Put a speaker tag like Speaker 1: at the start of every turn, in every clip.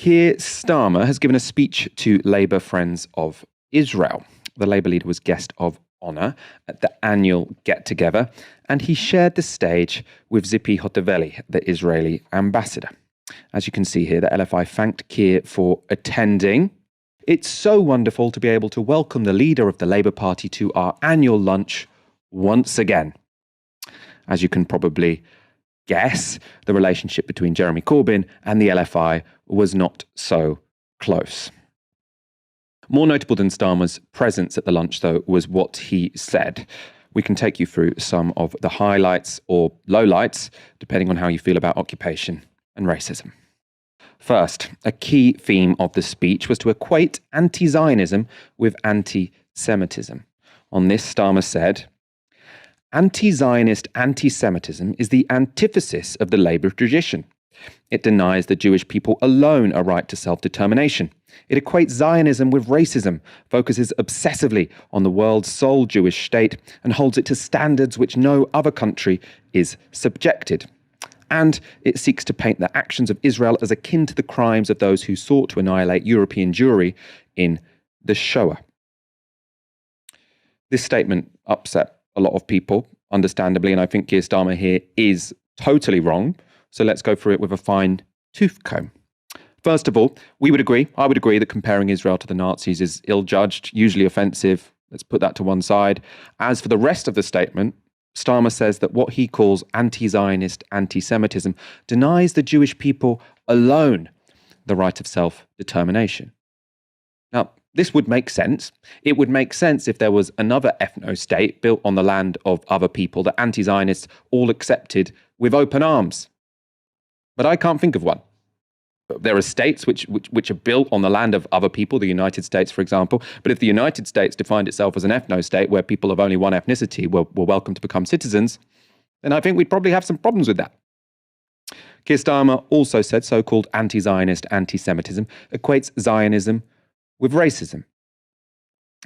Speaker 1: Keir Starmer has given a speech to Labour Friends of Israel. The Labour leader was guest of honour at the annual get-together, and he shared the stage with Zipi Hotovely, the Israeli ambassador. As you can see here, the LFI thanked Keir for attending. It's so wonderful to be able to welcome the leader of the Labour Party to our annual lunch once again. As you can probably guess, the relationship between Jeremy Corbyn and the LFI was not so close. More notable than Starmer's presence at the lunch, though, was what he said. We can take you through some of the highlights or lowlights, depending on how you feel about occupation and racism. First, a key theme of the speech was to equate anti-Zionism with anti-Semitism. On this, Starmer said, "Anti-Zionist anti-Semitism is the antithesis of the Labour tradition. It denies the Jewish people alone a right to self-determination. It equates Zionism with racism, focuses obsessively on the world's sole Jewish state, and holds it to standards which no other country is subjected. And it seeks to paint the actions of Israel as akin to the crimes of those who sought to annihilate European Jewry in the Shoah." This statement upset a lot of people, understandably, and I think Keir Starmer here is totally wrong. So let's go through it with a fine-tooth comb. First of all, I would agree that comparing Israel to the Nazis is ill-judged, usually offensive. Let's put that to one side. As for the rest of the statement, Starmer says that what he calls anti-Zionist anti-Semitism denies the Jewish people alone the right of self-determination. Now, this would make sense. It would make sense if there was another ethno-state built on the land of other people that anti-Zionists all accepted with open arms. But I can't think of one. There are states which are built on the land of other people, the United States, for example. But if the United States defined itself as an ethno-state where people of only one ethnicity were welcome to become citizens, then I think we'd probably have some problems with that. Keir Starmer also said so-called anti-Zionist anti-Semitism equates Zionism with racism.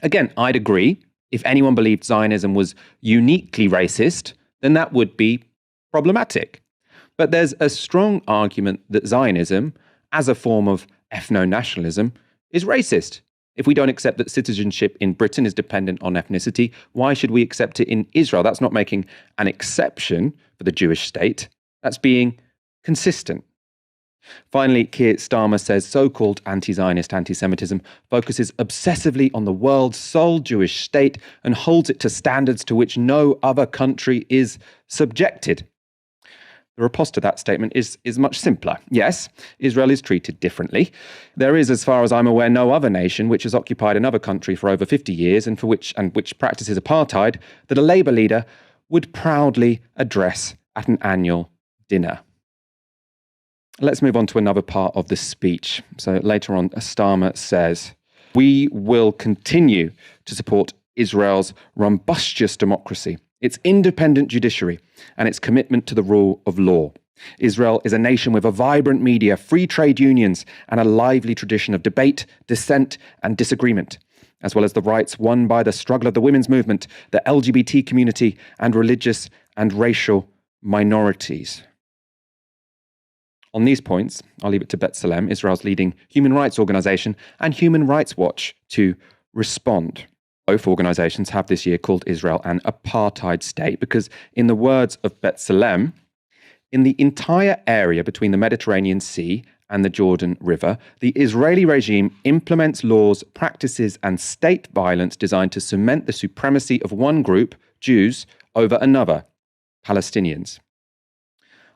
Speaker 1: Again, I'd agree. If anyone believed Zionism was uniquely racist, then that would be problematic. But there's a strong argument that Zionism, as a form of ethno-nationalism, is racist. If we don't accept that citizenship in Britain is dependent on ethnicity, why should we accept it in Israel? That's not making an exception for the Jewish state. That's being consistent. Finally, Keir Starmer says so-called anti-Zionist anti-Semitism focuses obsessively on the world's sole Jewish state and holds it to standards to which no other country is subjected. The riposte to that statement is much simpler. Yes, Israel is treated differently. There is, as far as I'm aware, no other nation which has occupied another country for over 50 years and which practices apartheid that a Labour leader would proudly address at an annual dinner. Let's move on to another part of the speech. So later on, Starmer says, "We will continue to support Israel's robust democracy, its independent judiciary, and its commitment to the rule of law. Israel is a nation with a vibrant media, free trade unions, and a lively tradition of debate, dissent, and disagreement, as well as the rights won by the struggle of the women's movement, the LGBT community, and religious and racial minorities." On these points, I'll leave it to B'Tselem, Israel's leading human rights organization, and Human Rights Watch to respond. Both organizations have this year called Israel an apartheid state because, in the words of B'Tselem, in the entire area between the Mediterranean Sea and the Jordan River, the Israeli regime implements laws, practices, and state violence designed to cement the supremacy of one group, Jews, over another, Palestinians.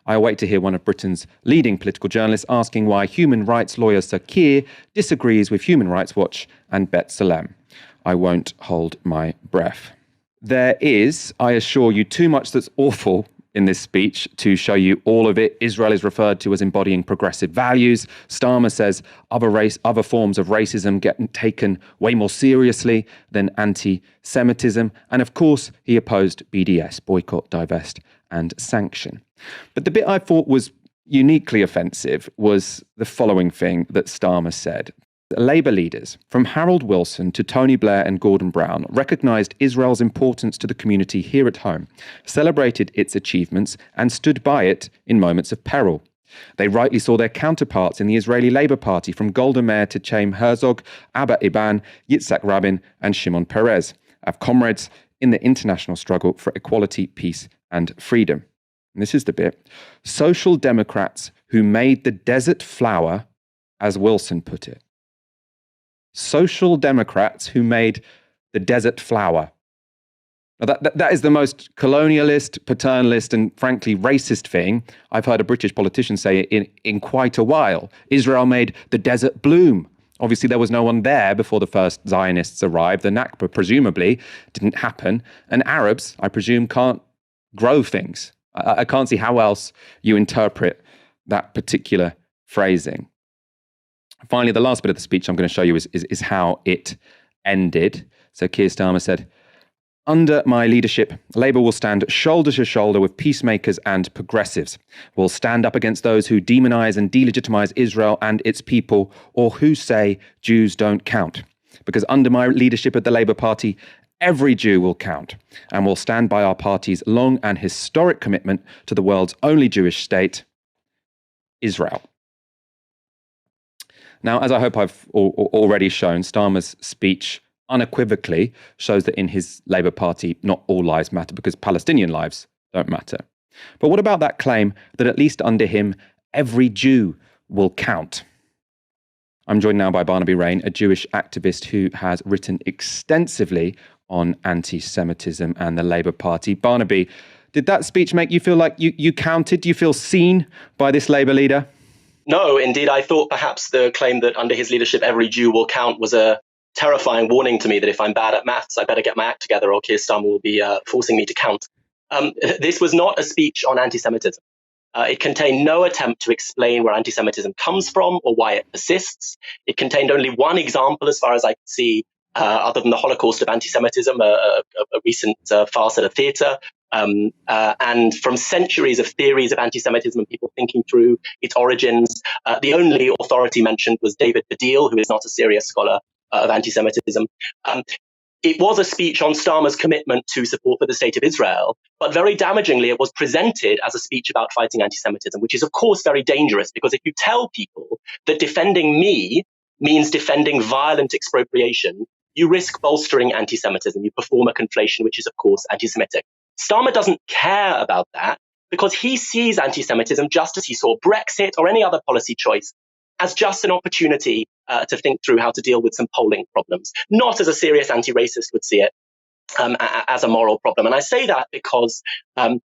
Speaker 1: I await to hear one of Britain's leading political journalists asking why human rights lawyer Sir Keir disagrees with Human Rights Watch and B'Tselem. I won't hold my breath. There is, I assure you, too much that's awful in this speech to show you all of it. Israel is referred to as embodying progressive values. Starmer says other forms of racism get taken way more seriously than anti-Semitism. And of course, he opposed BDS, boycott, divest, and sanction. But the bit I thought was uniquely offensive was the following thing that Starmer said. Labour leaders, from Harold Wilson to Tony Blair and Gordon Brown, recognised Israel's importance to the community here at home, celebrated its achievements, and stood by it in moments of peril. They rightly saw their counterparts in the Israeli Labour Party, from Golda Meir to Chaim Herzog, Abba Eban, Yitzhak Rabin, and Shimon Peres, as comrades in the international struggle for equality, peace, and freedom. And this is the bit. Social democrats who made the desert flower, as Wilson put it. Social democrats who made the desert flower. Now that is the most colonialist, paternalist, and frankly racist thing I've heard a British politician say in quite a while. Israel made the desert bloom. Obviously, there was no one there before the first Zionists arrived. The Nakba presumably didn't happen. And Arabs, I presume, can't grow things. I can't see how else you interpret that particular phrasing. Finally, the last bit of the speech I'm going to show you is how it ended. So Keir Starmer said, "Under my leadership, Labour will stand shoulder to shoulder with peacemakers and progressives. We'll stand up against those who demonise and delegitimise Israel and its people, or who say Jews don't count. Because under my leadership at the Labour Party, every Jew will count, and will stand by our party's long and historic commitment to the world's only Jewish state, Israel." Now, as I hope I've already shown, Starmer's speech unequivocally shows that in his Labour Party, not all lives matter, because Palestinian lives don't matter. But what about that claim that at least under him, every Jew will count? I'm joined now by Barnaby Raine, a Jewish activist who has written extensively on anti-Semitism and the Labour Party. Barnaby, did that speech make you feel like you counted? Do you feel seen by this Labour leader?
Speaker 2: No, indeed. I thought perhaps the claim that under his leadership every Jew will count was a terrifying warning to me that if I'm bad at maths, I better get my act together or Keir Starmer will be forcing me to count. This was not a speech on anti-Semitism. It contained no attempt to explain where anti-Semitism comes from or why it persists. It contained only one example, as far as I could see, other than the Holocaust of anti-Semitism, a recent farce at a theatre, and from centuries of theories of anti-Semitism and people thinking through its origins. The only authority mentioned was David Baddiel, who is not a serious scholar of anti-Semitism. It was a speech on Starmer's commitment to support for the state of Israel, but very damagingly, it was presented as a speech about fighting anti-Semitism, which is, of course, very dangerous, because if you tell people that defending me means defending violent expropriation, you risk bolstering anti-Semitism. You perform a conflation, which is, of course, anti-Semitic. Starmer doesn't care about that because he sees anti-Semitism, just as he saw Brexit or any other policy choice, as just an opportunity to think through how to deal with some polling problems, not as a serious anti-racist would see it, as a moral problem. And I say that because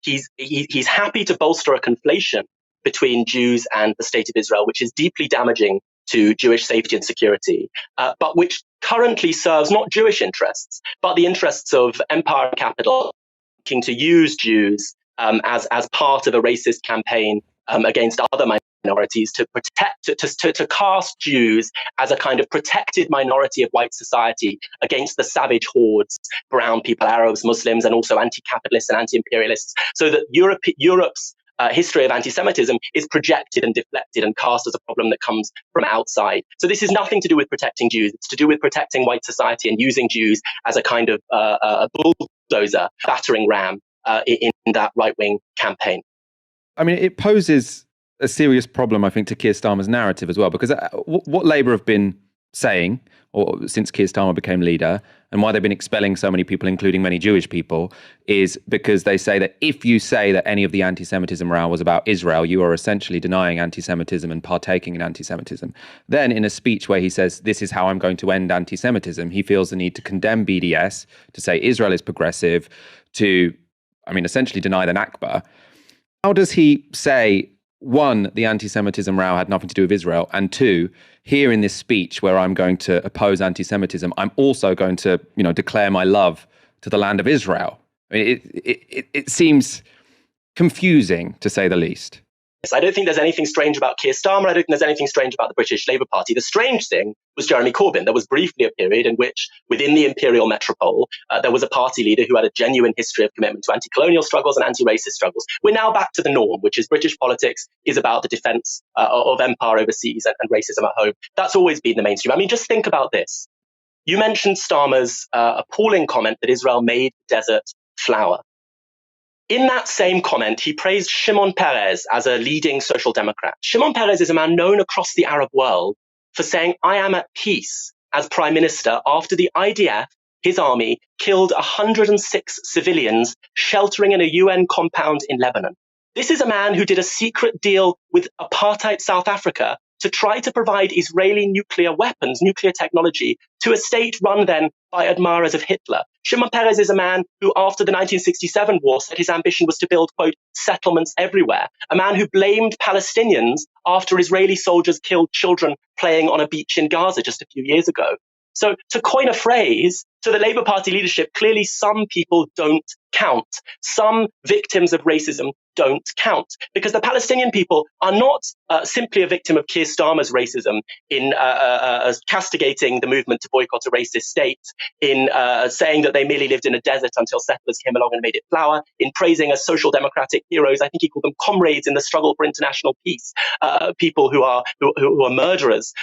Speaker 2: he's happy to bolster a conflation between Jews and the state of Israel, which is deeply damaging to Jewish safety and security, but which currently serves not Jewish interests, but the interests of empire and capital, looking to use Jews as part of a racist campaign against other minorities to protect, to cast Jews as a kind of protected minority of white society against the savage hordes, brown people, Arabs, Muslims, and also anti-capitalists and anti-imperialists, so that Europe's history of anti-Semitism is projected and deflected and cast as a problem that comes from outside. So this is nothing to do with protecting Jews. It's to do with protecting white society and using Jews as a kind of a bulldozer, battering ram in that right-wing campaign.
Speaker 1: I mean, it poses a serious problem, I think, to Keir Starmer's narrative as well, because what Labour have been saying, or since Keir Starmer became leader, and why they've been expelling so many people, including many Jewish people, is because they say that if you say that any of the anti-Semitism row was about Israel, you are essentially denying anti-Semitism and partaking in anti-Semitism. Then in a speech where he says, this is how I'm going to end anti-Semitism, he feels the need to condemn BDS, to say Israel is progressive, to, essentially deny the Nakba. How does he say, one, the anti-Semitism row had nothing to do with Israel, and two, here in this speech where I'm going to oppose anti-Semitism, I'm also going to, declare my love to the land of Israel? I mean, it seems confusing, to say the least.
Speaker 2: I don't think there's anything strange about Keir Starmer. I don't think there's anything strange about the British Labour Party. The strange thing was Jeremy Corbyn. There was briefly a period in which, within the imperial metropole, there was a party leader who had a genuine history of commitment to anti-colonial struggles and anti-racist struggles. We're now back to the norm, which is British politics is about the defence of empire overseas and racism at home. That's always been the mainstream. Just think about this. You mentioned Starmer's appalling comment that Israel made desert flower. In that same comment, he praised Shimon Peres as a leading social democrat. Shimon Peres is a man known across the Arab world for saying, I am at peace as prime minister after the IDF, his army, killed 106 civilians sheltering in a UN compound in Lebanon. This is a man who did a secret deal with apartheid South Africa to try to provide Israeli nuclear weapons, nuclear technology, to a state run then by admirers of Hitler. Shimon Peres is a man who, after the 1967 war, said his ambition was to build, quote, settlements everywhere. A man who blamed Palestinians after Israeli soldiers killed children playing on a beach in Gaza just a few years ago. So to coin a phrase, to the Labour Party leadership, clearly some people don't count. Some victims of racism don't count, because the Palestinian people are not simply a victim of Keir Starmer's racism in castigating the movement to boycott a racist state, in saying that they merely lived in a desert until settlers came along and made it flower, in praising as social democratic heroes. I think he called them comrades in the struggle for international peace, people who are murderers.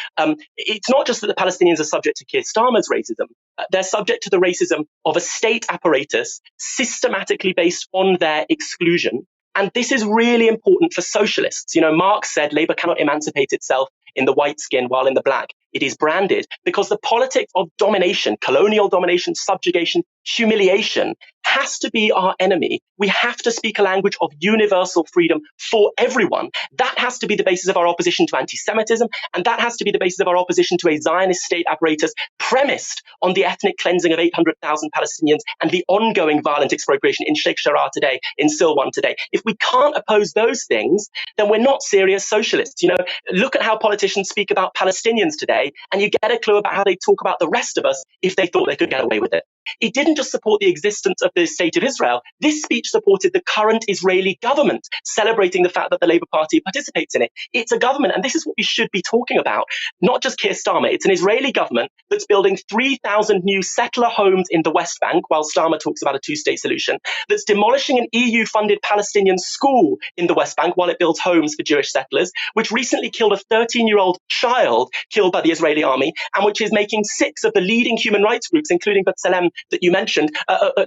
Speaker 2: It's not just that the Palestinians are subject to Keir Starmer's racism. They're subject to the racism of a state apparatus systematically based on their exclusion. And this is really important for socialists. You know, Marx said Labour cannot emancipate itself in the white skin while in the black it is branded, because the politics of domination, colonial domination, subjugation, humiliation has to be our enemy. We have to speak a language of universal freedom for everyone. That has to be the basis of our opposition to anti-Semitism, and that has to be the basis of our opposition to a Zionist state apparatus premised on the ethnic cleansing of 800,000 Palestinians and the ongoing violent expropriation in Sheikh Jarrah today, in Silwan today. If we can't oppose those things, then we're not serious socialists. You know, look at how politicians speak about Palestinians today, and you get a clue about how they talk about the rest of us if they thought they could get away with it. It didn't just support the existence of the state of Israel. This speech supported the current Israeli government, celebrating the fact that the Labour Party participates in it. It's a government, and this is what we should be talking about, not just Keir Starmer. It's an Israeli government that's building 3,000 new settler homes in the West Bank, while Starmer talks about a two-state solution, that's demolishing an EU-funded Palestinian school in the West Bank while it builds homes for Jewish settlers, which recently killed a 13-year-old child killed by the Israeli army, and which is making 6 of the leading human rights groups, including B'Tselem, that you mentioned,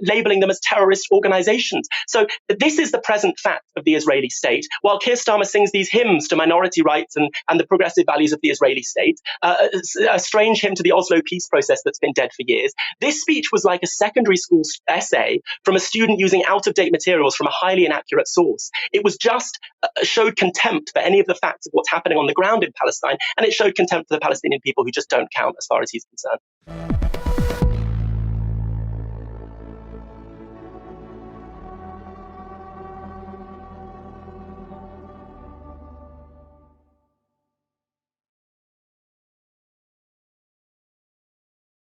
Speaker 2: labeling them as terrorist organizations. So this is the present fact of the Israeli state. While Keir Starmer sings these hymns to minority rights and the progressive values of the Israeli state, a strange hymn to the Oslo peace process that's been dead for years, this speech was like a secondary school essay from a student using out-of-date materials from a highly inaccurate source. It was just showed contempt for any of the facts of what's happening on the ground in Palestine, and it showed contempt for the Palestinian people who just don't count as far as he's concerned.